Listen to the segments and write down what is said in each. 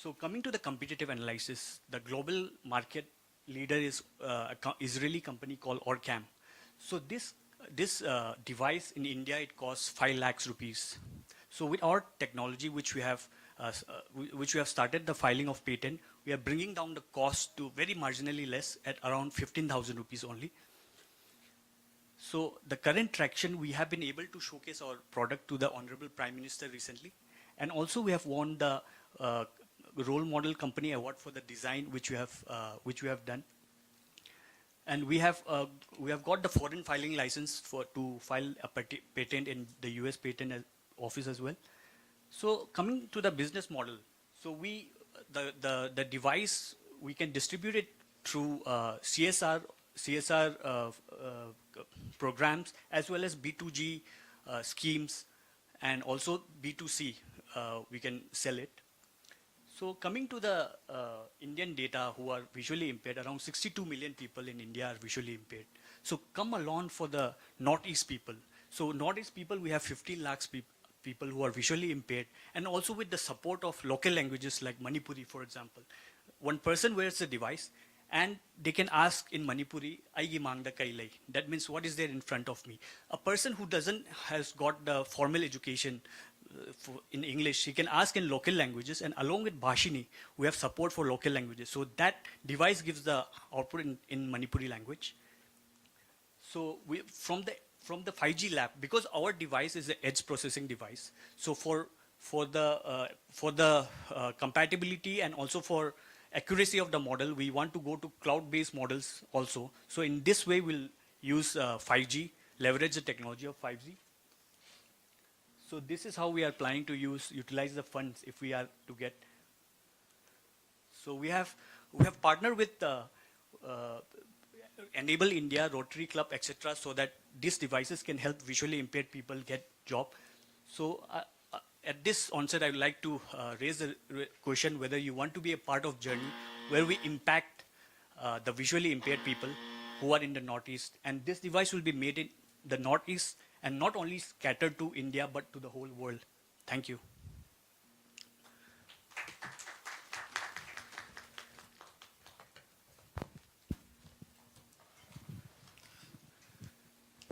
So coming to the competitive analysis, the global market leader is Israeli company called Orcam. So this device in India, it costs 5 lakhs rupees. So with our technology, which we have started the filing of patent, we are bringing down the cost to very marginally less at around 15,000 rupees only. So the current traction, we have been able to showcase our product to the Honorable Prime Minister recently. And also we have won the uh, Role Model Company Award for the design which we have done. And we have got the foreign filing license to file a patent in the US patent office as well. So coming to the business model, so the device, we can distribute it through CSR programs, as well as B2G schemes, and also B2C, we can sell it. So coming to the Indian data who are visually impaired, around 62 million people in India are visually impaired. So come along for the Northeast people. So Northeast people, we have 15 lakhs people who are visually impaired, and also with the support of local languages like Manipuri, for example. One person wears the device and they can ask in Manipuri, Aigi mangda kailai. That means what is there in front of me. A person who has got the formal education in English, he can ask in local languages, and along with Bhashini, we have support for local languages. So that device gives the output in Manipuri language. So from the 5G lab, because our device is an edge processing device, so for the compatibility and also for accuracy of the model, we want to go to cloud-based models also. So in this way, we'll use 5G, leverage the technology of 5G. So this is how we are planning to utilize the funds if we are to get. So we have partnered with Enable India, Rotary Club, etc., so that these devices can help visually impaired people get job. So at this onset, I would like to raise the question whether you want to be a part of journey where we impact the visually impaired people who are in the Northeast. And this device will be made in the Northeast and not only scattered to India, but to the whole world. Thank you.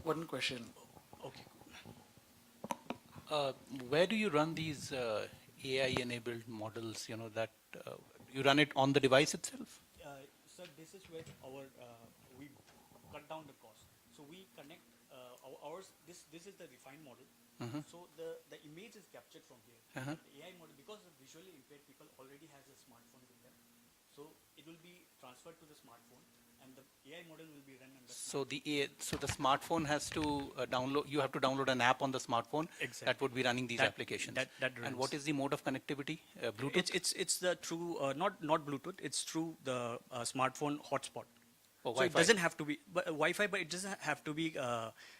One question. Okay. Where do you run these AI-enabled models? You know that you run it on the device itself. Sir, this is where we cut down the cost. So we connect ours. This is the refined model. So the image is captured from here. The AI model, because the visually impaired people already has a smartphone with them, so it will be transferred to the smartphone, and the AI model will be run on the. So the smartphone has to download. You have to download an app on the smartphone that would be running these applications. That runs. And what is the mode of connectivity? Bluetooth. It's the true not Bluetooth. It's through the smartphone hotspot. Oh, so it doesn't have to be Wi-Fi, but it doesn't have to be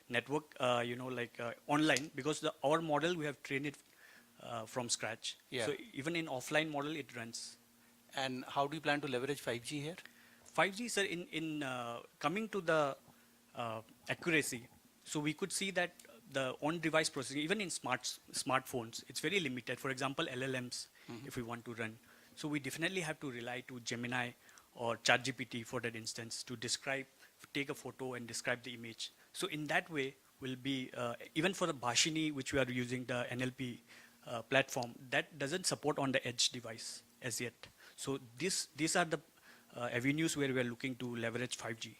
network, online, because our model, we have trained it from scratch. Yeah. So even in offline model, it runs. And how do you plan to leverage 5G here? 5G, sir, in coming to the accuracy, so we could see that the on-device processing, even in smartphones, it's very limited. For example, LLMs, if we want to run. So we definitely have to rely to Gemini or ChatGPT for that instance to take a photo and describe the image. So in that way, will be, even for the Bhashini, which we are using the NLP platform, that doesn't support on the edge device as yet. So these are the avenues where we are looking to leverage 5G.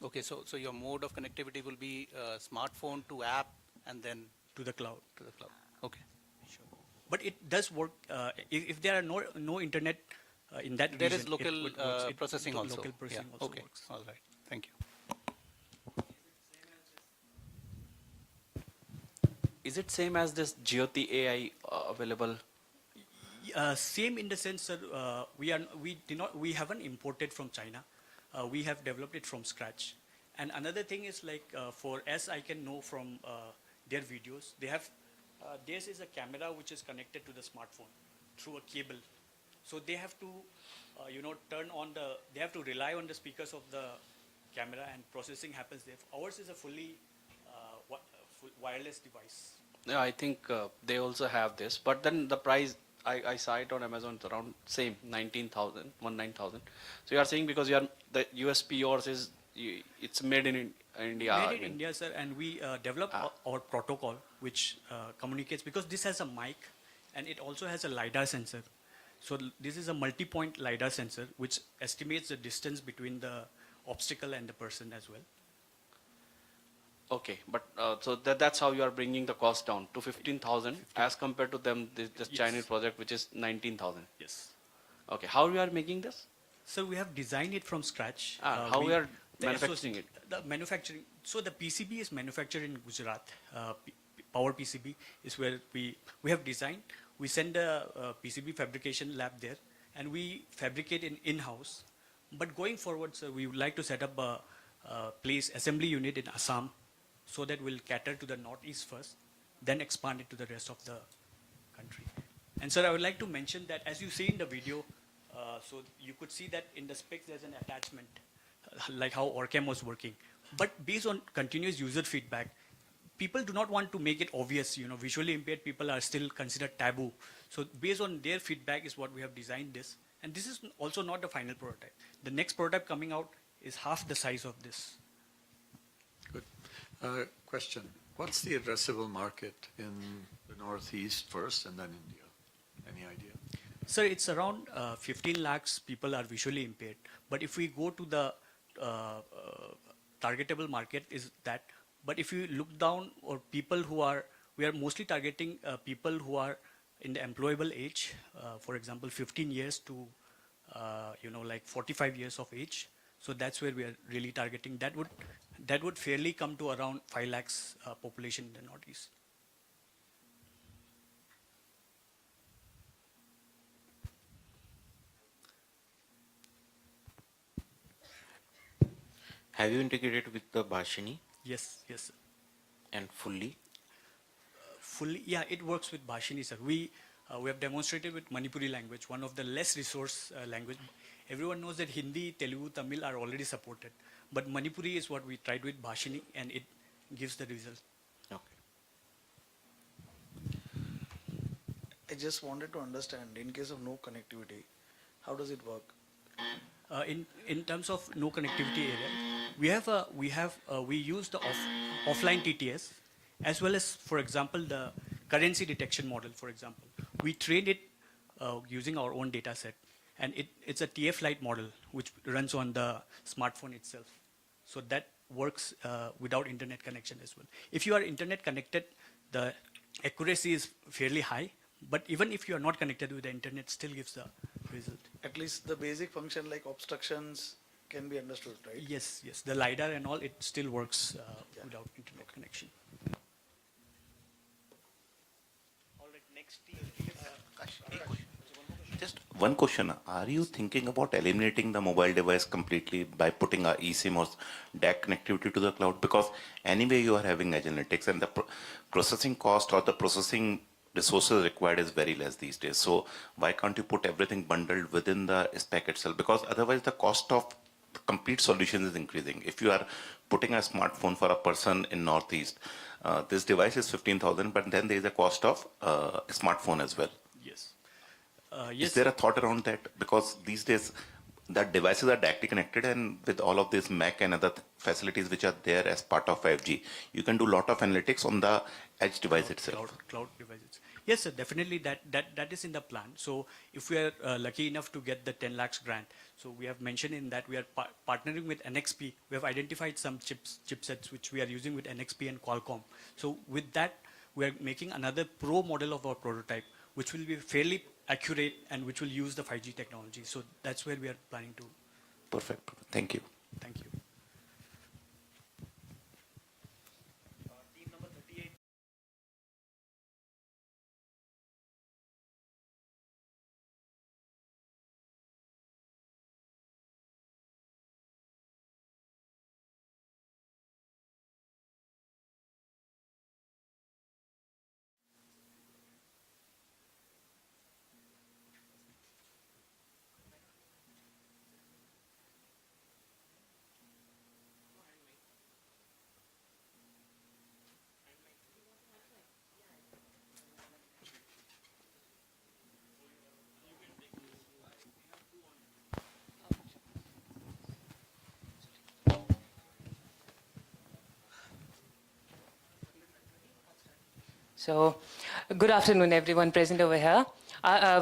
Okay, so your mode of connectivity will be smartphone to app and then To the cloud. to the cloud. Okay. Sure. But it does work, if there are no internet in that There region, is local processing also. Local processing Yeah. also Okay. works. All right. Thank you. Is it same as this Jyoti AI available? Same in the sense that we haven't imported from China. We have developed it from scratch. And another thing is like as I can know from their videos, they have theirs is a camera which is connected to the smartphone through a cable. So they have to they have to rely on the speakers of the camera, and processing happens there. Ours is a fully wireless device. Yeah, I think they also have this, but then the price, I saw it on Amazon, it's around same 19,000, 19,000. So you are saying because you are the USP yours is it's made in India. Made I in mean, India, sir, and we developed Ah. our protocol which communicates, because this has a mic and it also has a LiDAR sensor. So this is a multi-point LiDAR sensor which estimates the distance between the obstacle and the person as well. okay, but so that's how you are bringing the cost down to 15,000 as compared to them this Chinese Yes. project which is 19,000. Yes. Okay, how you are making this? So we have designed it from scratch. How we are The manufacturing it? the manufacturing. So the PCB is manufactured in Gujarat. Power PCB is where we have designed. We send a, PCB fabrication lab there, and we fabricate in-house. But going forward, sir, we would like to set up a place assembly unit in Assam, so that we'll cater to the northeast first, then expand it to the rest of the country. And sir, I would like to mention that as you see in the video, so you could see that in the specs there's an attachment, like how Orcam was working. But based on continuous user feedback, people do not want to make it obvious. You know, visually impaired people are still considered taboo. So based on their feedback is what we have designed this. And this is also not the final prototype. The next prototype coming out is half the size of this. Good. Question. What's the addressable market in the Northeast first and then India? Any idea? Sir, it's around 15 lakhs people are visually impaired. But if we go to the targetable market is that. But if you look down, or people who are, we are mostly targeting people who are in the employable age, for example, 15 years to, like 45 years of age. So that's where we are really targeting. That would fairly come to around 5 lakhs population in the Northeast. Have you integrated with the Bhashini Yes, yes. and fully? Fully, yeah, it works with Bhashini, sir. We have demonstrated with Manipuri language, one of the less resource language. Everyone knows that Hindi, Telugu, Tamil are already supported, but Manipuri is what we tried with Bhashini, and it gives the result. Okay. I just wanted to understand, in case of no connectivity, how does it work? In terms of no connectivity area, we use the offline TTS, as well as, for example, the currency detection model. For example, we trained it using our own data set, and it's a TF Lite model which runs on the smartphone itself. So that works without internet connection as well. If you are internet connected, the accuracy is fairly high. But even if you are not connected with the internet, still gives the result. At least the basic function like obstructions can be understood, right? Yes, yes. The LiDAR and all, it still works without internet connection. All right, next. Just one question. Are you thinking about eliminating the mobile device completely by putting a eSIM or DAC connectivity to the cloud? Because anyway, you are having analytics, and the processing cost or the processing resources required is very less these days. So why can't you put everything bundled within the spec itself? Because otherwise the cost of the complete solution is increasing. If you are putting a smartphone for a person in Northeast, this device is 15,000, but then there is a cost of smartphone as well. Yes. Is Yes. there a thought around that? Because these days the devices are directly connected, and with all of this Mac and other facilities which are there as part of 5G, you can do a lot of analytics on the edge device itself. Cloud devices. Yes, sir, definitely that is in the plan. So if we are lucky enough to get the 10 lakhs grant, so we have mentioned in that we are partnering with NXP. We have identified some chipsets which we are using with NXP and Qualcomm. So with that, we are making another pro model of our prototype, which will be fairly accurate and which will use the 5G technology. So that's where we are planning to. Perfect. Thank you. Thank you. Team number 38. So, good afternoon, everyone present over here.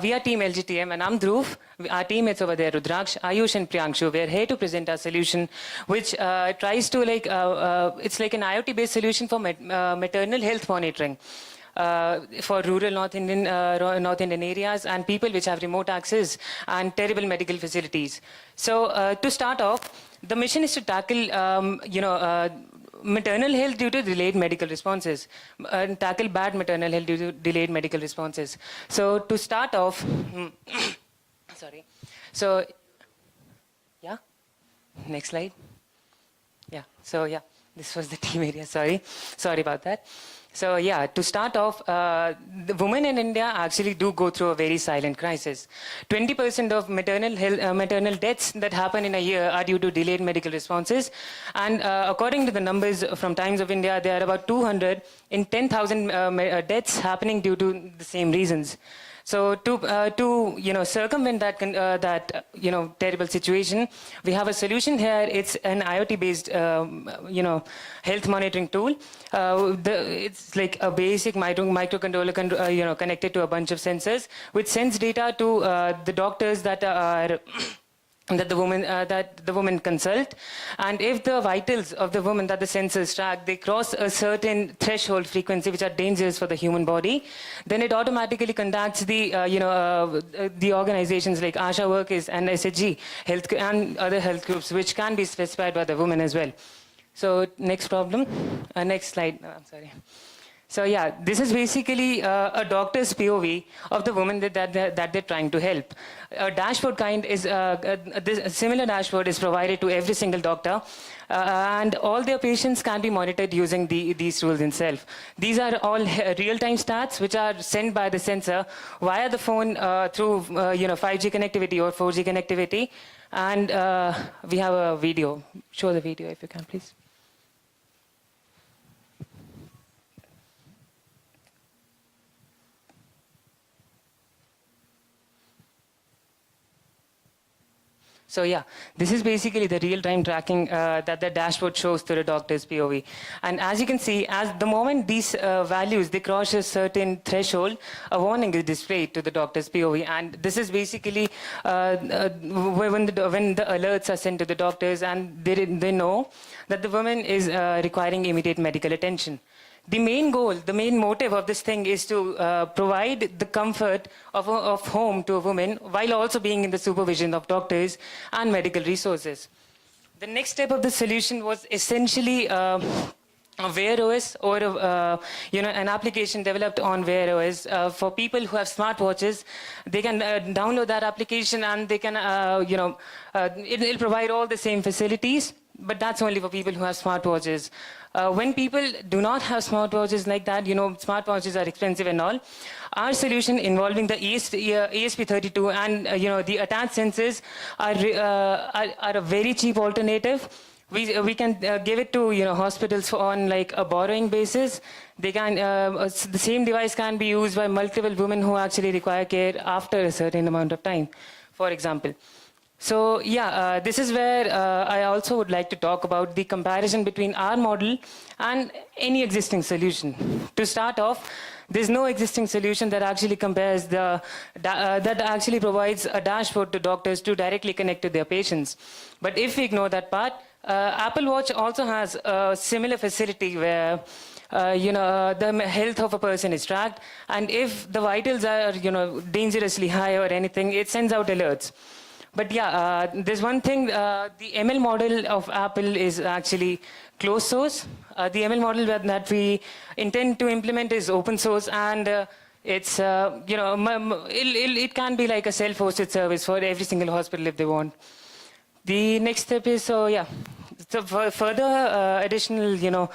We are Team LGTM, and I'm Dhruv. Our teammates over there, Rudraksh, Ayush, and Priyanshu. We're here to present our solution, which tries to it's like an IoT-based solution for maternal health monitoring. For rural North Indian areas and people which have remote access and terrible medical facilities. So to start off, the mission is to tackle, maternal health due to delayed medical responses, tackle bad maternal health due to delayed medical responses. So to start off, sorry. So, yeah, next slide. Yeah, so yeah, this was the team area, sorry about that. So yeah, to start off, the women in India actually do go through a very silent crisis. 20% of maternal deaths that happen in a year are due to delayed medical responses. And according to the numbers from Times of India, there are about 200 in 10,000 deaths happening due to the same reasons. So to circumvent that terrible situation, we have a solution here. It's an IoT-based health monitoring tool. It's like a basic microcontroller connected to a bunch of sensors, which sends data to the doctors that are that the woman consult, and if the vitals of the woman that the sensors track, they cross a certain threshold frequency which are dangerous for the human body, then it automatically contacts the the organizations like ASHA workers and SHG health and other health groups, which can be specified by the woman as well. So next problem, next slide. I'm sorry. So yeah, this is basically a doctor's POV of the woman that they're trying to help. A dashboard kind is, a similar dashboard is provided to every single doctor, and all their patients can be monitored using these tools themselves. These are all real-time stats which are sent by the sensor via the phone through 5G connectivity or 4G connectivity. And we have a video. Show the video if you can, please. So yeah, this is basically the real-time tracking that the dashboard shows to the doctor's POV. And as you can see, as the moment these values, they cross a certain threshold, a warning is displayed to the doctor's POV. And this is basically when the alerts are sent to the doctors, and they know that the woman is requiring immediate medical attention. The main goal, the main motive of this thing is to provide the comfort of home to a woman while also being in the supervision of doctors and medical resources. The next step of the solution was essentially a Wear OS, or an application developed on Wear OS for people who have smartwatches. They can download that application, and they can it'll provide all the same facilities, but that's only for people who have smartwatches. When people do not have smartwatches like that, smartwatches are expensive and all. Our solution involving the ESP32 and the attached sensors are a very cheap alternative. We can give it to hospitals on like a borrowing basis. They can the same device can be used by multiple women who actually require care after a certain amount of time, for example. So yeah, this is where I also would like to talk about the comparison between our model and any existing solution. To start off, there's no existing solution that actually compares that actually provides a dashboard to doctors to directly connect to their patients. But if we ignore that part, Apple Watch also has a similar facility where the health of a person is tracked, and if the vitals are dangerously high or anything, it sends out alerts. But yeah, there's one thing, the ML model of Apple is actually closed source. The ML model that we intend to implement is open source, and it's, it can be like a self-hosted service for every single hospital if they want. The next step is, so for further additional,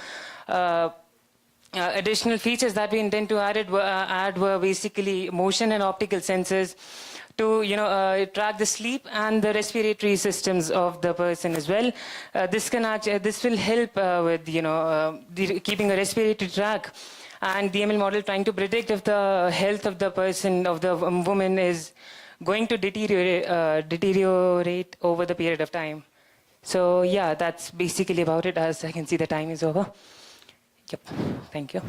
additional features that we intend to add were basically motion and optical sensors to track the sleep and the respiratory systems of the person as well. This will help with keeping a respiratory track, and the ML model trying to predict if the health of the person, of the woman, is going to deteriorate over the period of time. So yeah, that's basically about it. As I can see, the time is over. Yep. Thank you.